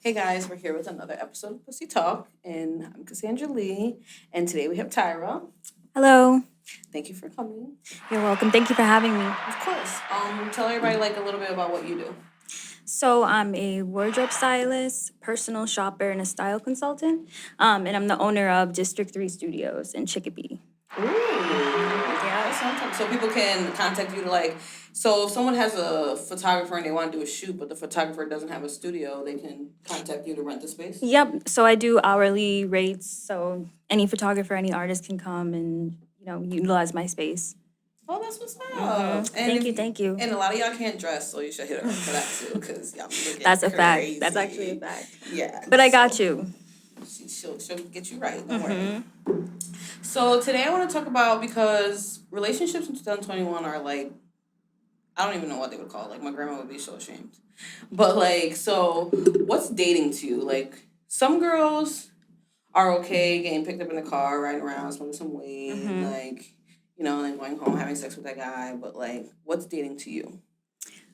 Hey guys, we're here with another episode of Pussy Talk, and I'm Cassandra Lee, and today we have Tyra. Hello. Thank you for coming. You're welcome. Thank you for having me. Of course. Tell everybody a little bit about what you do. So I'm a wardrobe stylist, personal shopper, and a style consultant. And I'm the owner of District 3 Studios in Chicopee. Ooh, yeah. So people can contact you so if someone has a photographer and they want to do a shoot, but the photographer doesn't have a studio, they can contact you to rent the space? Yep. So I do hourly rates. So any photographer, any artist can come and, utilize my space. Oh, that's what's up. Mm-hmm. Thank you. And a lot of y'all can't dress, so you should hit her up for that too, because y'all be looking That's a crazy. fact. That's actually a fact. Yeah. But I got you. She'll get you right. Don't worry. So today I want to talk about, because relationships in 2021 are I don't even know what they would call it. My grandma would be so ashamed. But so what's dating to you? Some girls are okay getting picked up in the car, riding around, smoking some weed, and going home, having sex with that guy. But what's dating to you?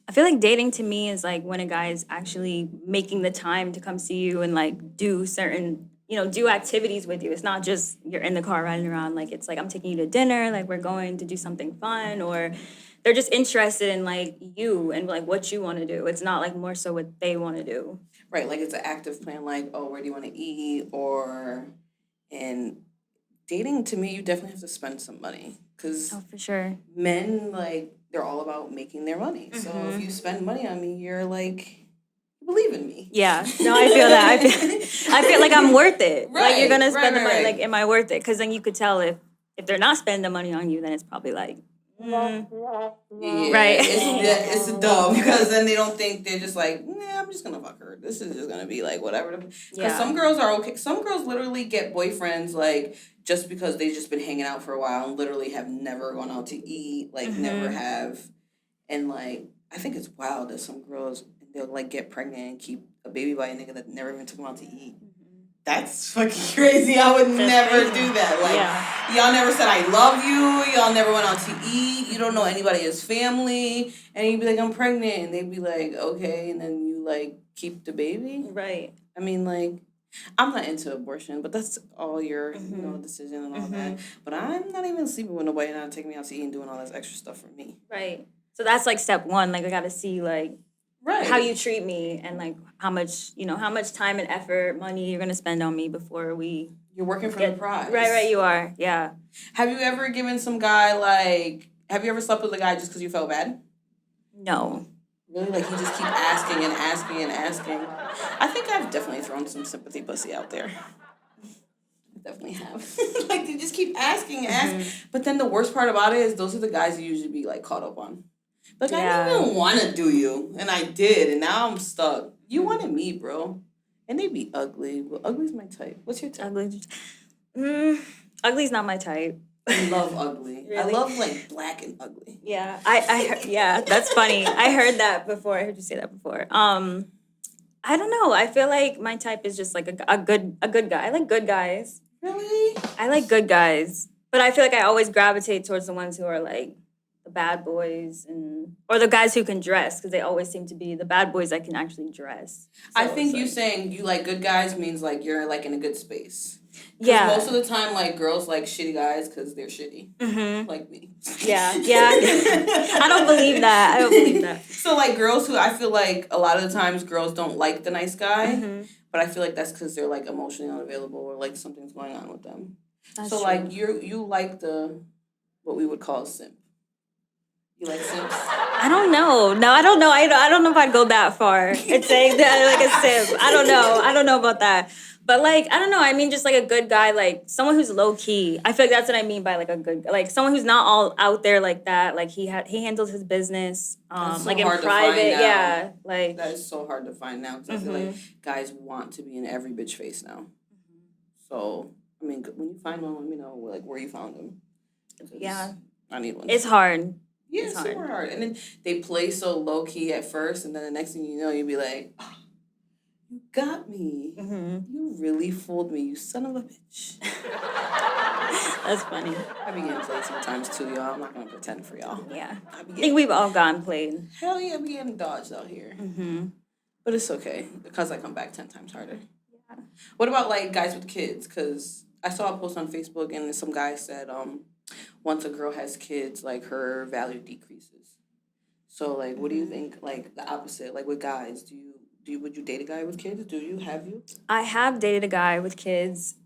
I feel like dating to me is when a guy is actually making the time to come see you and do certain, do activities with you. It's not just you're in the car riding around. It's I'm taking you to dinner, we're going to do something fun, or they're just interested in you and what you want to do. It's not more so what they want to do. Right, it's an active plan, where do you want to eat, and dating to me, you definitely have to spend some money, because for sure, men they're all about making their money. So if you spend money on me, you're you believe in me. Yeah, no, I feel that. I feel like I'm worth it. Right, you're gonna spend the money. Am I worth it? Because then you could tell if they're not spending the money on you, then it's probably Yeah, right. It's a dumb, because then they don't think, they're just I'm just gonna fuck her. This is just gonna be whatever. Because some girls are okay. Some girls literally get boyfriends just because they've just been hanging out for a while and literally have never gone out to eat, never have. And I think it's wild that some girls, they'll get pregnant and keep a baby by a nigga that never even took them out to eat. That's fucking crazy. I would never do that. Y'all never said I love you. Y'all never went out to eat. You don't know anybody as family. And you'd be I'm pregnant. And they'd be okay. And then you, keep the baby. Right. I mean, I'm not into abortion, but that's all your, decision and all that. But I'm not even sleeping with nobody not taking me out to eat and doing all this extra stuff for me. Right. So that's step one. I got to see, right, how you treat me and how much time and effort, money you're gonna spend on me before you're working for the prize. Right, you are. Yeah. Have you ever given some guy have you ever slept with a guy just because you felt bad? No. Really? You just keep asking and asking and asking. I think I've definitely thrown some sympathy pussy out there. I definitely have. You just keep asking and asking. But then the worst part about it is those are the guys you usually be caught up on. I didn't even want to do you, and I did, and now I'm stuck. You wanted me, bro. And they be ugly. Well, ugly's my type. What's your type? Ugly's not my type. I love ugly. Really? I love black and ugly. Yeah, yeah, that's funny. I heard that before. I heard you say that before. I don't know. I feel like my type is just a good guy. I like good guys. Really? I like good guys, but I feel like I always gravitate towards the ones who are the bad boys or the guys who can dress, because they always seem to be the bad boys that can actually dress. So I think you saying you like good guys means you're in a good space. Yeah. Most of the time, girls like shitty guys because they're shitty. Mm-hmm. Like me. Yeah. I don't believe that. So girls who, I feel a lot of the times girls don't like the nice guy, but I feel that's because they're emotionally unavailable or something's going on with them. That's so true. you like what we would call simp. You like simps? I don't know. No, I don't know. I don't know if I'd go that far and saying that a simp. I don't know. I don't know about that. But I don't know. I mean, just a good guy, someone who's low key. I feel that's what I mean by a good, someone who's not all out there like that. He handles his business, so in private. Yeah, that is so hard to find now, because I feel guys want to be in every bitch face now. So I mean, when you find one, let me know where you found them. Yeah, I need one. It's hard. Yeah, it's super hard. And then they play so low key at first, and then the next thing you know, you'll be oh, you got me. You really fooled me, you son of a bitch. That's funny. I be getting played sometimes too, y'all. I'm not going to pretend for y'all. Yeah. I think we've all gotten played. Hell yeah, I be getting dodged out here. But it's okay because I come back 10 times harder. Yeah. What about like guys with kids? Because I saw a post on Facebook and some guy said once a girl has kids, like her value decreases. So like, what do you think? Like the opposite, like with guys, would you date a guy with kids? Have you? I have dated a guy with kids.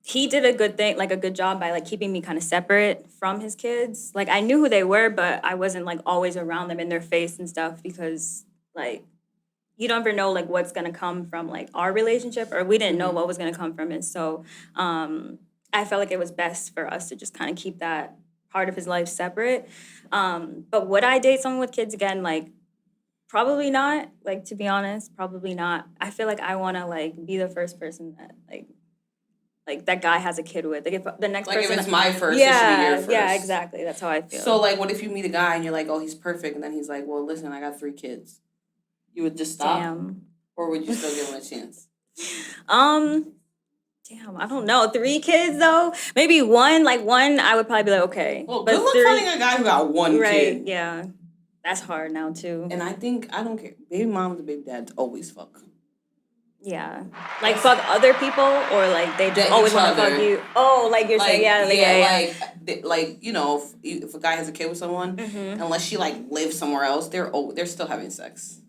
He did a good thing, like a good job by like keeping me kind of separate from his kids. Like I knew who they were, but I wasn't like always around them in their face and stuff because like you don't ever know like what's gonna come from like our relationship, or we didn't know what was gonna come from it. So I felt like it was best for us to just kind of keep that part of his life separate. But would I date someone with kids again? Like probably not. Like to be honest, probably not. I feel like I want to like be the first person that like that guy has a kid with. Like if the next like person, if it's my first, it should be your first. Yeah, exactly. That's how I feel. So like, what if you meet a guy and you're like, oh, he's perfect, and then he's like, well, listen, I got 3 kids. You would just stop? Damn. Or would you still give him a chance? Damn, I don't know. 3 kids though? Maybe one. Like one, I would probably be like, okay. Well, good luck finding a guy who got 1 right, kid. Yeah. That's hard now too. And I don't care. Baby moms and baby dads always fuck. Yeah. Like fuck other people, or like they just always want to fuck you. Oh, like you're saying, like you know, if a guy has a kid with someone, unless she like lives somewhere else, they're still having sex.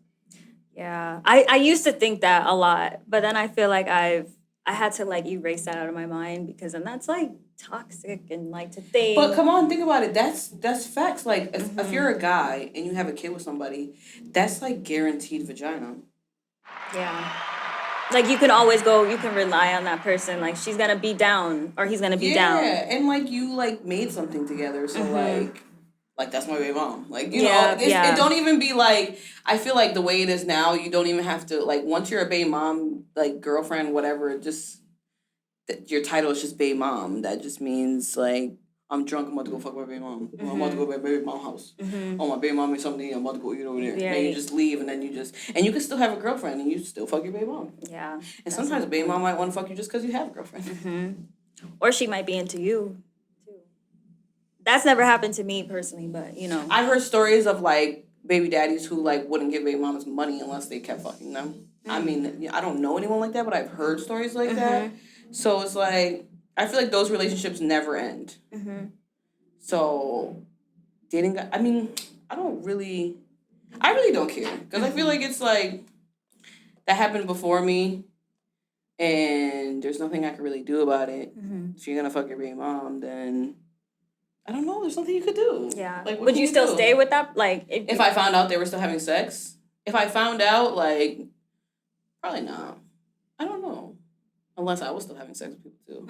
Yeah, I used to think that a lot, but then I feel like I had to like erase that out of my mind because then that's like toxic and like to think. But come on, think about it. That's facts. Like if you're a guy and you have a kid with somebody, that's like guaranteed vagina. Yeah. Like you can always go, you can rely on that person. Like she's gonna be down or he's gonna be down. Yeah, and like you like made something together, so like that's my baby mom. Like you know, it don't even be like. I feel like the way it is now, you don't even have to like. Once you're a baby mom, like girlfriend, whatever, just your title is just baby mom. That just means like I'm drunk. I'm about to go fuck my baby mom. I'm about to go to my baby mom's house. Oh, my baby mom made something. I'm about to go eat over there. Yeah, and you just leave, and then you can still have a girlfriend, and you still fuck your baby mom. Yeah. And sometimes a baby mom might want to fuck you just because you have a girlfriend. Or she might be into you. That's never happened to me personally, but you know. I've heard stories of like baby daddies who like wouldn't give baby mamas money unless they kept fucking them. I mean, I don't know anyone like that, but I've heard stories like that. So it's like, I feel like those relationships never end. So dating, I mean, I really don't care. Because I feel like it's like, that happened before me. And there's nothing I can really do about it. If you're going to fuck your baby mom, then I don't know. There's nothing you could do. Yeah. Like, would you still stay with that? Like, if I found out they were still having sex? If I found out, like, probably not. I don't know. Unless I was still having sex with people too.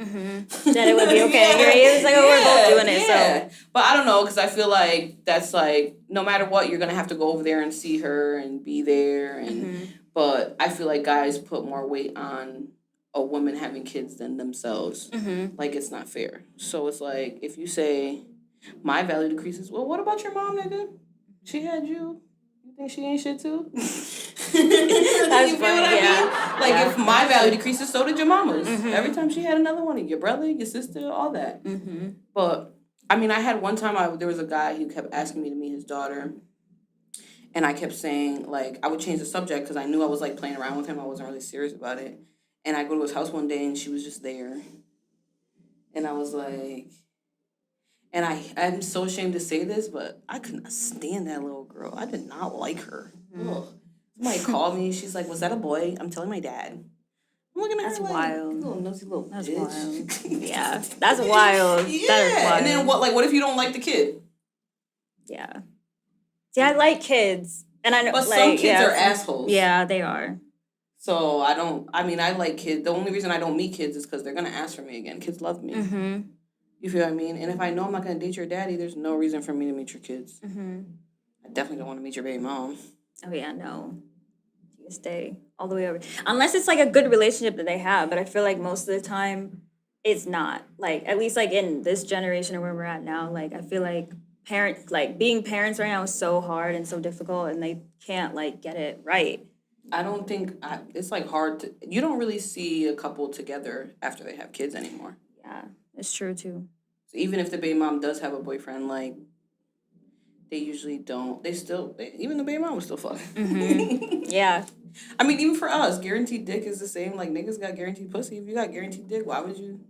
Then it would be okay. It's like, oh, we're both doing it. So, but I don't know, because I feel like that's like no matter what, you're gonna have to go over there and see her and be there. And but I feel like guys put more weight on a woman having kids than themselves. Like, it's not fair. So it's like, if you say my value decreases, well, what about your mom, nigga? She had you. You think she ain't shit too? That's you feel what I mean? Like, if my value decreases, so did your mama's. Every time she had another one, your brother, your sister, all that. But I mean, I had one time there was a guy who kept asking me to meet his daughter. And I kept saying, like, I would change the subject because I knew I was, like, playing around with him. I wasn't really serious about it. And I go to his house one day, and she was just there. And I was like... And I'm so ashamed to say this, but I could not stand that little girl. I did not like her. Somebody called me. She's like, was that a boy? I'm telling my dad. I'm looking at her like, wild. Little nosy little That's bitch. Wild. Yeah, that's wild. Yeah. That is wild. And then what if you don't like the kid? Yeah. See, I like kids. And I know, but like, some kids are assholes. Yeah, they are. So I like kids. The only reason I don't meet kids is because they're going to ask for me again. Kids love me. You feel what I mean? And if I know I'm not going to date your daddy, there's no reason for me to meet your kids. I definitely don't want to meet your baby mom. Oh, yeah, no. You stay all the way over. Unless it's, like, a good relationship that they have. But I feel like most of the time, it's not. Like, at least, like, in this generation or where we're at now, like, I feel like being parents right now is so hard and so difficult. And they can't, like, get it right. I don't think... it's, like, hard to... You don't really see a couple together after they have kids anymore. Yeah. It's true, too. So even if the baby mom does have a boyfriend, like, they usually don't. Even the baby mom was still fucking. Mm-hmm. Yeah. I mean, even for us, guaranteed dick is the same. Like, niggas got guaranteed pussy. If you got guaranteed dick, why would you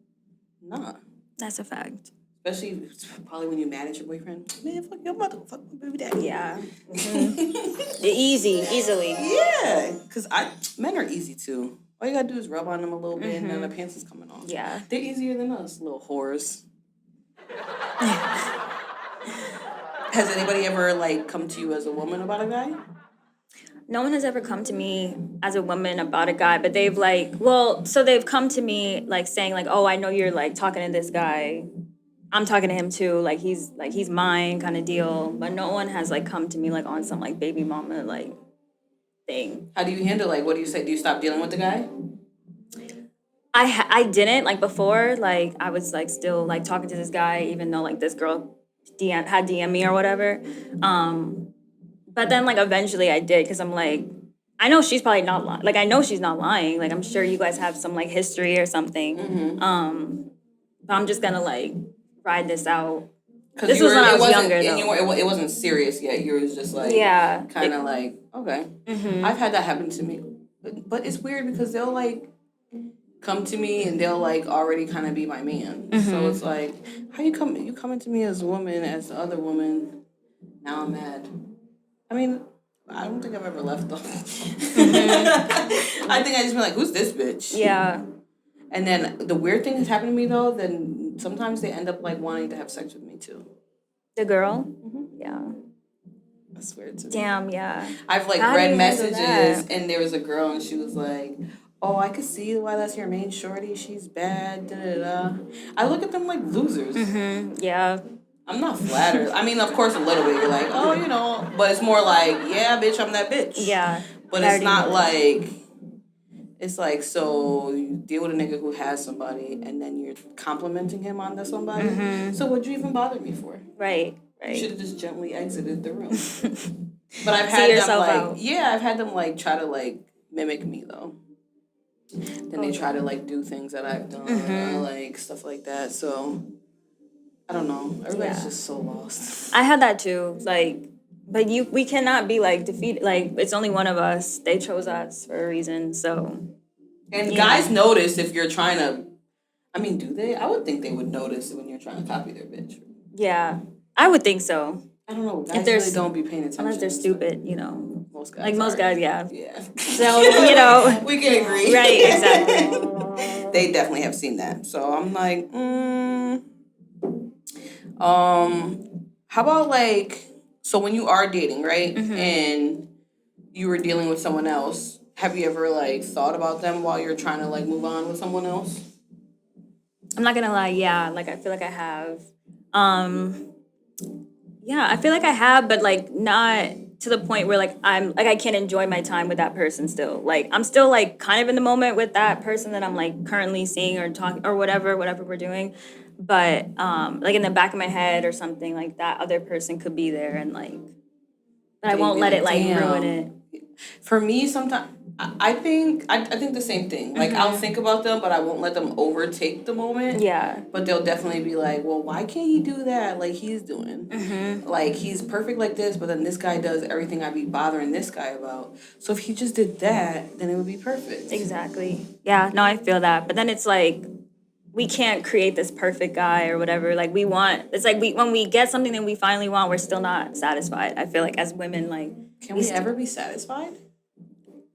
not? That's a fact. Especially probably when you're mad at your boyfriend. Man, fuck your mother, fuck my baby daddy. Yeah. Mm-hmm. Easily. Yeah, because men are easy too. All you gotta do is rub on them a little bit and then the pants is coming off. Yeah. They're easier than us, little whores. Has anybody ever, like, come to you as a woman about a guy? No one has ever come to me as a woman about a guy, but they've they've come to me like saying like, oh, I know you're like talking to this guy. I'm talking to him too. Like he's mine kind of deal. But no one has like come to me like on some like baby mama like thing. How do you handle, like, what do you say? Do you stop dealing with the guy? I didn't like before. Like I was like still like talking to this guy, even though like this girl had DM me or whatever. But then, like, eventually I did because I'm like, I know she's probably not lying. Like, I know she's not lying. Like, I'm sure you guys have some, like, history or something. Mm-hmm. But I'm just going to, like, ride this out. This was when I was younger, though. It wasn't serious yet. You were just, like, kind of like, okay. Mm-hmm. I've had that happen to me. But it's weird because they'll, like, come to me and they'll, like, already kind of be my man. Mm-hmm. So it's like, how you coming to me as a woman, as the other woman, now I'm mad. I mean, I don't think I've ever left though. Mm-hmm. I think I just been like, who's this bitch? Yeah. And then the weird thing has happened to me though, then sometimes they end up like wanting to have sex with me too. The girl? Mm-hmm. Yeah. That's weird too. Damn, yeah. I've like read messages and there was a girl and she was like, oh, I could see why that's your main shorty. She's bad, da-da-da. I look at them like losers. Mm-hmm. Yeah. I'm not flattered. I mean, of course, a little bit. You're like, oh, you know. But it's more like, yeah, bitch, I'm that bitch. Yeah. But it's not like, it's like, so you deal with a nigga who has somebody and then you're complimenting him on that somebody. Mm-hmm. So what'd you even bother me for? Right. You should have just gently exited the room. But I've had them like, out. Yeah, I've had them like try to like mimic me though. Then they try to like do things that I've done, like stuff like that. So I don't know. Everybody's just so lost. I had that too. Like, but we cannot be like defeated. Like, it's only one of us. They chose us for a reason. So, and guys notice if you're trying to. I mean, do they? I would think they would notice when you're trying to copy their bitch. Yeah, I would think so. I don't know. Guys really don't be paying attention unless they're stupid. You know, most guys. Like most guys, yeah. Yeah. So you know, we can agree. Right. Exactly. They definitely have seen that. So I'm like, how about like, so when you are dating, right, and you were dealing with someone else, have you ever like thought about them while you're trying to like move on with someone else? I'm not gonna lie, yeah, like I feel like I have. Yeah, I feel like I have, but like not to the point where like I can't enjoy my time with that person still. Like I'm still like kind of in the moment with that person that I'm like currently seeing or talking or whatever we're doing. But like in the back of my head or something, like that other person could be there and like, but I won't let it like ruin it. For me, sometimes I think the same thing. Like I'll think about them, but I won't let them overtake the moment. Yeah. But they'll definitely be like, well, why can't he do that like he's doing? Like he's perfect like this, but then this guy does everything I be bothering this guy about. So if he just did that, then it would be perfect. Exactly. Yeah. No, I feel that. But then it's like, we can't create this perfect guy or whatever. Like it's like when we get something that we finally want, we're still not satisfied. I feel like as women, like. Can we ever be satisfied?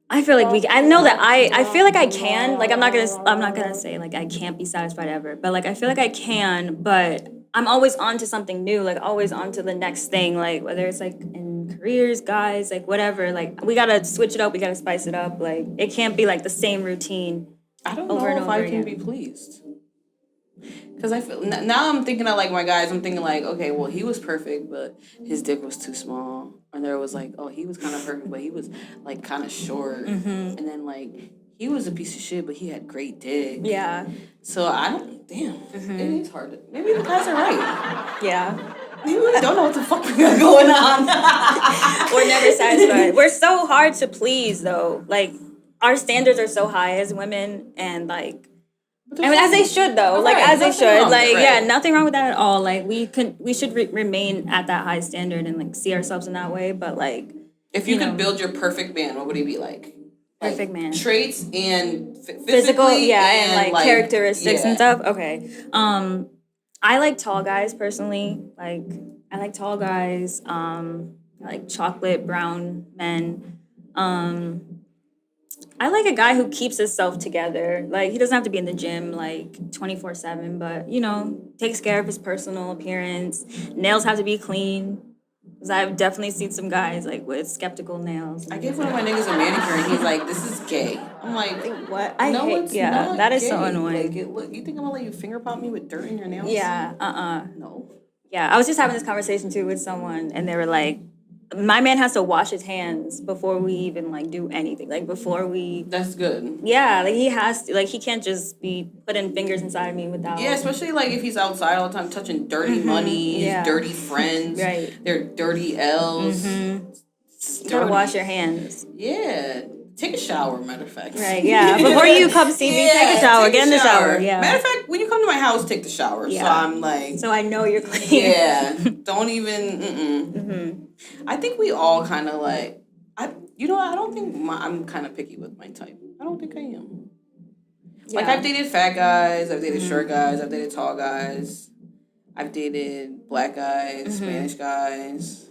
I feel like I know that I feel like I can. Like I'm not gonna say like I can't be satisfied ever. But like I feel like I can, but I'm always on to something new, like always on to the next thing. Like whether it's like in careers, guys, like whatever. Like we gotta switch it up, we gotta spice it up. Like it can't be like the same routine. I don't know if I can be pleased. Because I feel now I'm thinking of like my guys. I'm thinking like, okay, well he was perfect, but his dick was too small. And there was like, oh, he was kind of perfect, but he was like kind of short. And then like he was a piece of shit, but he had great dick. Yeah. So I don't. Damn. It is hard. Maybe the guys are right. Yeah. Maybe we don't know what the fuck we got going on. We're never satisfied. We're so hard to please though. Like our standards are so high as women, and like. I mean, as they should, though. Right, as they should. right. Nothing wrong with that at all. We should remain at that high standard and, see ourselves in that way. But, if you could build your perfect man, what would he be like? Perfect man. Traits and physical, and characteristics and stuff. Yeah. Okay. I like tall guys personally. I like tall guys. I like chocolate brown men. I like a guy who keeps himself together. He doesn't have to be in the gym 24/7, but takes care of his personal appearance. Nails have to be clean. Because I've definitely seen some guys with skeptical nails. I gave one of my niggas a manicure and he's like, "This is gay." I'm like, "What?" It's not that is gay. so annoying. You think I'm gonna let you finger pop me with dirt in your nails? Yeah. No. Yeah, I was just having this conversation too with someone, and they were like, "My man has to wash his hands before we even do anything. Before we." That's good. Yeah, he has to. He can't just be putting fingers inside of me without. Yeah, especially if he's outside all the time touching dirty money, his dirty friends, right? Their dirty L's. You gotta wash your hands. Yeah. Take a shower, matter of fact. Right, yeah. Before you come see me, take a shower. Get in the shower. Yeah. Matter of fact, when you come to my house, take the shower. Yeah. So I'm like. So I know you're clean. Yeah. Don't even. I think we all kind of I don't think I'm kind of picky with my type. I don't think I am. Yeah. I've dated fat guys. I've dated short guys. I've dated tall guys. I've dated black guys, Spanish guys.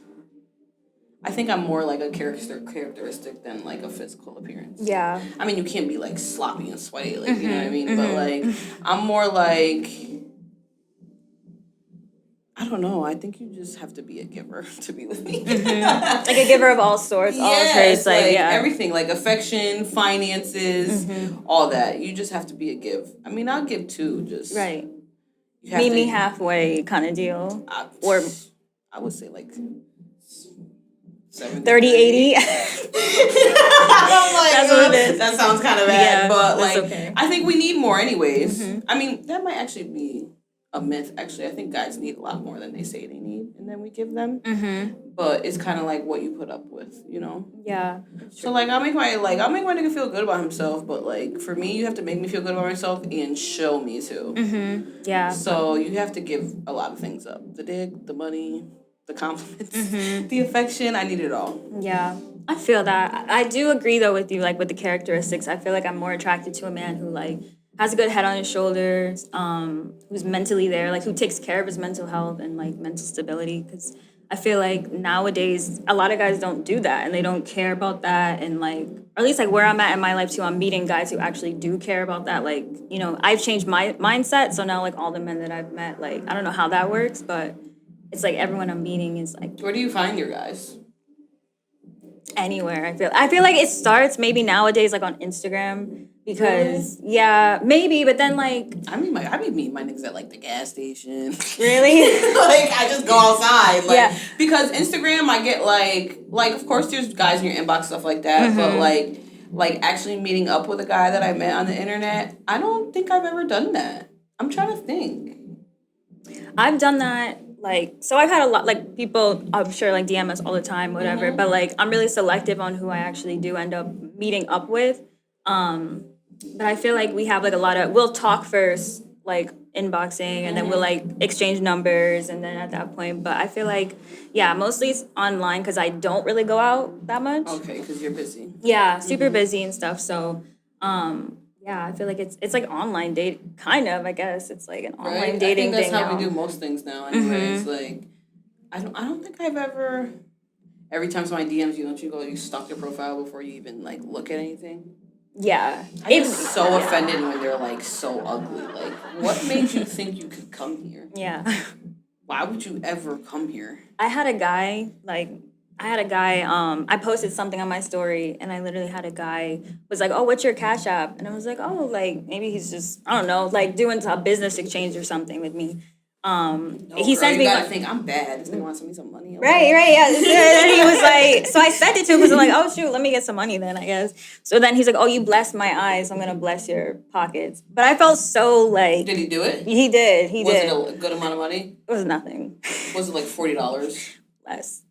I think I'm more a characteristic than a physical appearance. Yeah. I mean, you can't be sloppy and sweaty, you know what I mean? But I'm more I don't know. I think you just have to be a giver to be with me. A giver of all sorts, all traits, everything, affection, finances, all that. You just have to be a give. I mean, I'll give too. Just right. Meet me halfway kind of deal. Or I would say 30, 80. That's what it is. That sounds kind of bad, but okay. I think we need more anyways. I mean, that might actually be a myth. Actually, I think guys need a lot more than they say they need, and then we give them. But it's kind of what you put up with, Yeah. So I'll make my nigga feel good about himself, but for me, you have to make me feel good about myself and show me too. Yeah. So you have to give a lot of things up: the dick, the money, the compliments, the affection. I need it all. Yeah, I feel that. I do agree though with you, with the characteristics. I feel I'm more attracted to a man who has a good head on his shoulders, who's mentally there, who takes care of his mental health and mental stability. Because I feel nowadays a lot of guys don't do that and they don't care about that, and or at least where I'm at in my life too, I'm meeting guys who actually do care about that. I've changed my mindset, so now all the men that I've met, I don't know how that works, but. It's everyone I'm meeting is Where do you find your guys? Anywhere. I feel it starts maybe nowadays on Instagram because maybe, but then I be meeting my niggas at the gas station. Really? I just go outside. Because Instagram I get of course there's guys in your inbox, stuff like that, but actually meeting up with a guy that I met on the internet, I don't think I've ever done that. I'm trying to think. I've done that. So I've had a lot, people, I'm sure, DM us all the time, whatever, but, I'm really selective on who I actually do end up meeting up with. But I feel we have, a lot of, we'll talk first, inboxing, and then we'll, exchange numbers, and then at that point, but I feel mostly it's online, because I don't really go out that much. Okay, because you're busy. Yeah, super busy and stuff, so, yeah, I feel it's online date, kind of, I guess. It's an online dating thing now. I think that's how we do most things now, anyway. It's I don't think I've ever, every time somebody DMs you, don't you go, you stalk their profile before you even, look at anything? Yeah. I get so offended when they're, so ugly. What made you think you could come here? Yeah. Why would you ever come here? I had a guy, I posted something on my story, and I literally had a guy was oh, what's your Cash App? And I was oh, maybe he's just, I don't know, doing a business exchange or something with me. He sent me. You gotta think I'm bad. This nigga wants to send me some money. Right, yeah. And he was so I sent it to him because I'm oh shoot, let me get some money then, I guess. So then he's oh, you blessed my eyes, so I'm gonna bless your pockets. But I felt so Did he do it? He did. Was it a good amount of money? It was nothing. Was it $40? Less.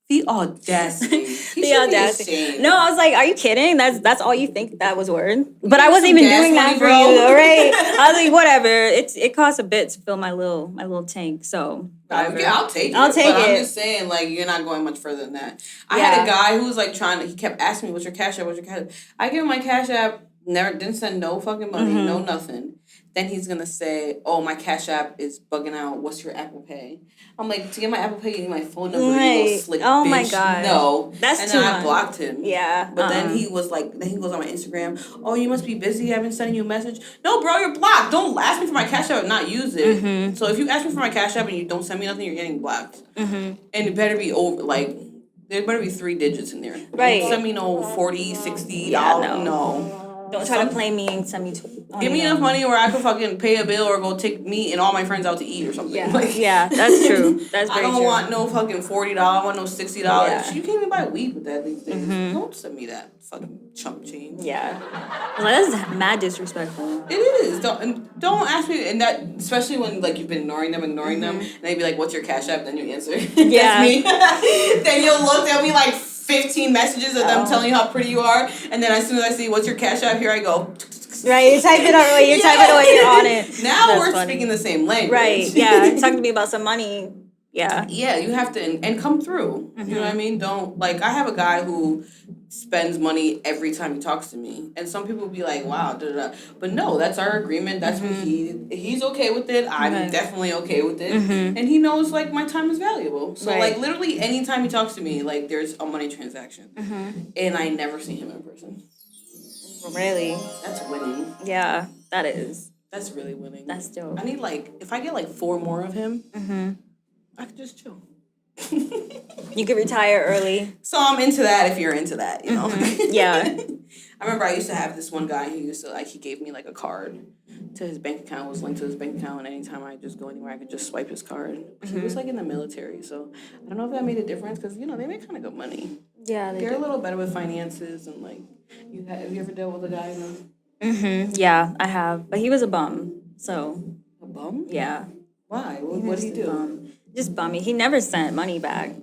The audacity. The audacity. No, I was like, are you kidding? That's all you think that was worth? But I wasn't even doing that for you, though, right? I was like, whatever. It costs a bit to fill my little tank, so whatever. I'll take it. I'm just saying, like, you're not going much further than that. I had a guy who was like he kept asking me, "What's your Cash App? What's your Cash App?" I give him my Cash App. Didn't send no fucking money, no nothing. Then he's gonna say, "Oh, my Cash App is bugging out. What's your Apple Pay?" I'm like, to get my Apple Pay, you need my phone number. Right. You little slick oh bitch. My god, no, that's and too then much. I blocked him. Yeah, but then he was like, then he goes on my Instagram. Oh, you must be busy. I've been sending you a message. No, bro, you're blocked. Don't ask me for my Cash App and not use it. So if you ask me for my Cash App and you don't send me nothing, you're getting blocked. And it better be over there better be 3 digits in there. Right. Don't send me no $40, $60. No. Don't try to play me and send me. Give me enough money where I could fucking pay a bill or go take me and all my friends out to eat or something. Yeah, that's true. That's very true. I don't want no fucking $40. I want no $60. Yeah. You can't even buy weed with that these days. Don't send me that fucking chump change. Yeah, well, that's mad disrespectful. It is. Don't ask me, and that especially when like you've been ignoring them, and they be like, "What's your Cash App?" Then you answer. Yeah. That's me. Then you'll look. There'll be like 15 messages of them telling you how pretty you are, and then as soon as I see what's your Cash App, here I go. Right, you type it away. You type it away. You're on it. Now that's we're funny. Speaking the same language. Right. Yeah. Talking to me about some money. Yeah. Yeah, you have to and come through. You know what I mean? Don't like. I have a guy who spends money every time he talks to me, and some people be like, "Wow, da da da." But no, that's our agreement. That's what he's okay with it. I'm definitely okay with it, and he knows like my time is valuable. So like literally anytime he talks to me, like there's a money transaction, and I never see him in person. Really? That's winning. Yeah, that is. That's really winning. That's dope. I need if I get 4 more of him, I could just chill. You could retire early. So I'm into that if you're into that, you know. Yeah. I remember I used to have this one guy who used to he gave me a card to his bank account. It was linked to his bank account, and anytime I just go anywhere I could just swipe his card. He was in the military, so I don't know if that made a difference because they make kind of good money. Yeah, they're a little better with finances and have you ever dealt with a guy? Yeah, I have, but he was a bum. So a bum? Yeah. Why? What did he do? Just bummy. He never sent money back.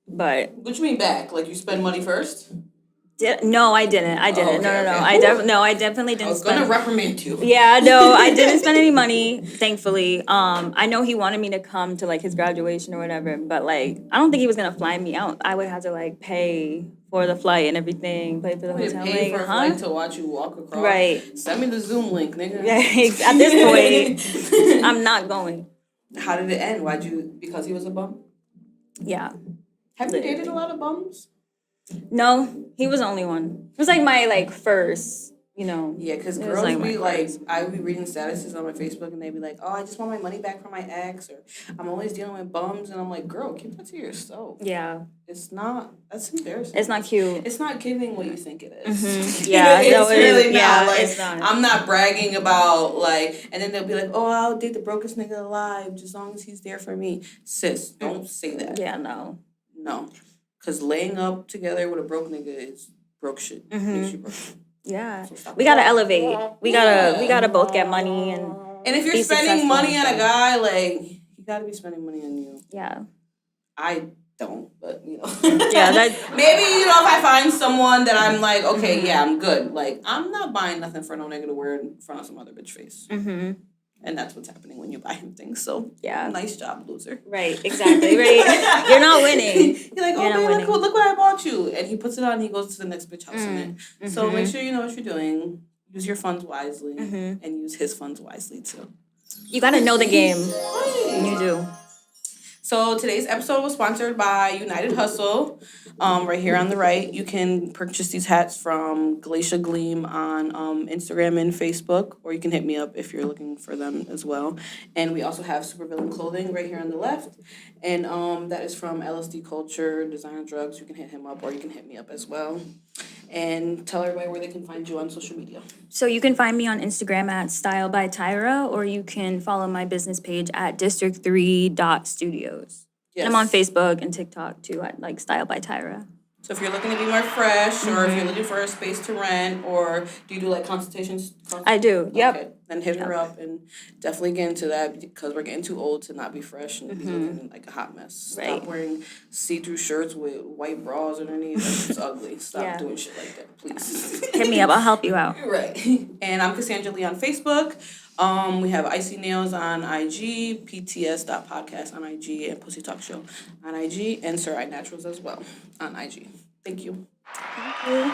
But what you mean back? Like you spend money first? No, I didn't. I didn't. Okay, no. I definitely didn't. I was gonna reprimand you. Yeah, no, I didn't spend any money. Thankfully, I know he wanted me to come to his graduation or whatever, but I don't think he was gonna fly me out. I would have to pay for the flight and everything, pay for the hotel. Pay for a flight to watch you walk across. Right. Send me the Zoom link, nigga. Yeah, at this point, I'm not going. How did it end? Because he was a bum? Yeah. Have you dated a lot of bums? No, he was the only one. It was my first, Yeah, because girls be I would be reading statuses on my Facebook and they'd be like, "Oh, I just want my money back from my ex," or "I'm always dealing with bums," and I'm like, "Girl, keep that to yourself." Yeah. That's embarrassing. It's not cute. It's not giving what you think it is. Yeah, it's really not. It's not. I'm not bragging about and then they'll be like, "Oh, I'll date the brokest nigga alive as long as he's there for me." Sis, don't say that. Yeah, no. No. Because laying up together with a broke nigga is broke shit. Makes you broke shit. Yeah. So we gotta elevate. We gotta both get money and if you're spending money on a guy, you gotta be spending money on you. Yeah. I don't, but Yeah, maybe, if I find someone that I'm okay, yeah, I'm good. I'm not buying nothing for no nigga to wear in front of some other bitch face. And that's what's happening when you buy him things. So yeah, nice job, loser. Right, exactly. Right, you're not winning. You're like, oh, babe, look what I bought you, and he puts it on. And he goes to the next bitch house in it. So make sure you know what you're doing. Use your funds wisely, and use his funds wisely too. You gotta know the game. You do. So today's episode was sponsored by United Hustle. Right here on the right, you can purchase these hats from Glacier Gleam on Instagram and Facebook, or you can hit me up if you're looking for them as well. And we also have Supervillain Clothing right here on the left, and that is from LSD Culture, Designer Drugs. You can hit him up, or you can hit me up as well. And tell everybody where they can find you on social media. So you can find me on Instagram at Style by TYRA, or you can follow my business page at district3.studios. Yes. And I'm on Facebook and TikTok too at Style by TYRA. So if you're looking to be more fresh, or if you're looking for a space to rent, or do you do consultations? I do. Yep. Okay. then hit her up and definitely get into that because we're getting too old to not be fresh and be looking like a hot mess. Stop wearing see-through shirts with white bras underneath. It's ugly. Stop doing shit like that, please. Hit me up. I'll help you out. Right. And I'm Casandra C on Facebook. We have IcyNailz on IG, pts.podcast on IG, and Pussy Talk Show on IG, and Sarai Naturals as well on IG. Thank you. Thank you.